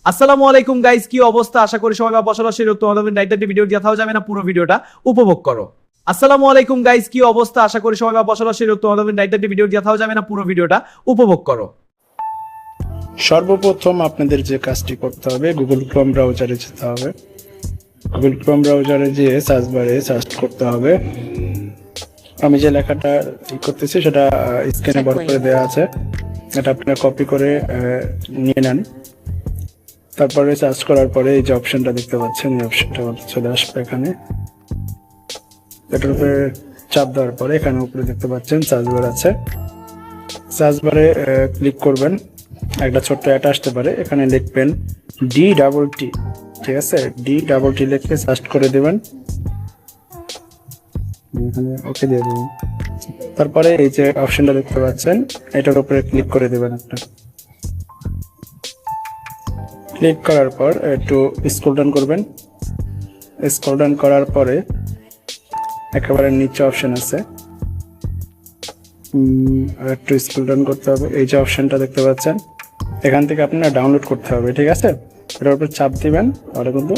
আসসালামু আলাইকুম গাইস, কি অবস্থা? আশা করি সবাই বসলো সেই তোমাদের নাইটটি ভিডিও দেখাও যাবে না, পুরো ভিডিওটা উপভোগ করো। আসসালামু আলাইকুম গাইস, কি অবস্থা? আশা করি সবাই বসলো সেই তোমাদের নাইটটি ভিডিও দেখাও যাবে না, পুরো ভিডিওটা উপভোগ করো। সর্বপ্রথম আপনাদের যে কাজটি করতে হবে, গুগল ক্রোম ব্রাউজারে যেতে হবে। গুগল ক্রোম ব্রাউজারে যেয়ে সার্চ বারে সার্চ করতে হবে। আমি যে লেখাটা করতেছি সেটা স্ক্রিনে বড় করে দেওয়া আছে, এটা আপনারা কপি করে নিয়ে নেন। তারপরে সার্চ করার পরে এই যে অপশনটা দেখতে পাচ্ছেন, এই অপশনটা চলে আসবে এখানে। এটার উপরে চাপ দেওয়ার পরে এখানে উপরে দেখতে পাচ্ছেন সার্চ বার আছে। সার্চ বারে ক্লিক করবেন, একটা ছোট্ট অ্যাড আসতে পারে, এখানে লিখবেন DTT, ঠিক আছে? DTT লিখে সার্চ করে দেবেন, এখানে ওকে দিয়ে দেবেন। তারপরে এই যে অপশনটা দেখতে পাচ্ছেন এটার উপরে ক্লিক করে দেবেন। আপনার ক্লিক করার পর একটু স্ক্রল ডাউন করবেন। স্ক্রল ডাউন করার পরে একেবারে নিচে অপশন আছে, একটু স্ক্রল ডাউন করতে হবে। এই যে অপশনটা দেখতে পাচ্ছেন এখান থেকে আপনারা ডাউনলোড করতে হবে, ঠিক আছে? এটার উপর চাপ দিবেন, তাহলে কিন্তু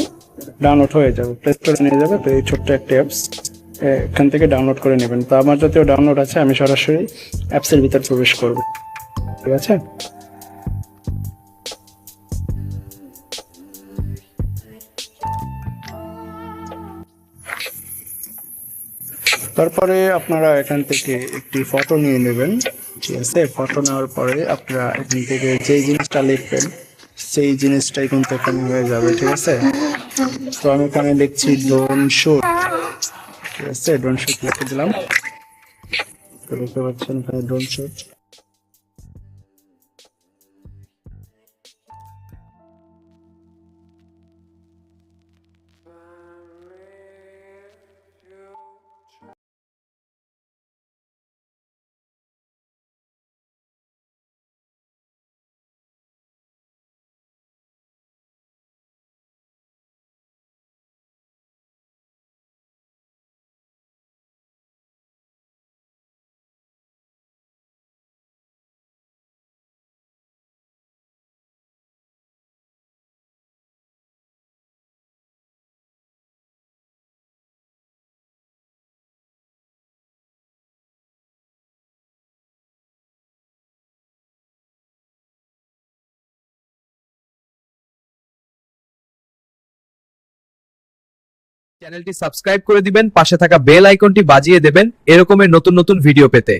ডাউনলোড হয়ে যাবে, প্লে স্টোরে নিয়ে যাবে। তো এই ছোট্ট একটা অ্যাপস এখান থেকে ডাউনলোড করে নেবেন। তো আমার যদিও ডাউনলোড আছে, আমি সরাসরি অ্যাপসের ভিতর প্রবেশ করব, ঠিক আছে? তারপরে আপনারা এখান থেকে একটি ফটো নিয়ে নেবেন, ঠিক আছে? ফটো নেওয়ার পরে আপনারা এখান থেকে যেই জিনিসটা লিখবেন সেই জিনিসটাই কিন্তু এখানে হয়ে যাবে, ঠিক আছে? তো আমি এখানে লিখছি ড্রোন শুট, ঠিক আছে? ড্রোন শুট লিখে দিলাম, দেখতে পাচ্ছেন এখানে ড্রোন শুট। চ্যানেলটি সাবস্ক্রাইব করে দিবেন, পাশে থাকা বেল আইকনটি বাজিয়ে দেবেন এরকমের নতুন নতুন ভিডিও পেতে।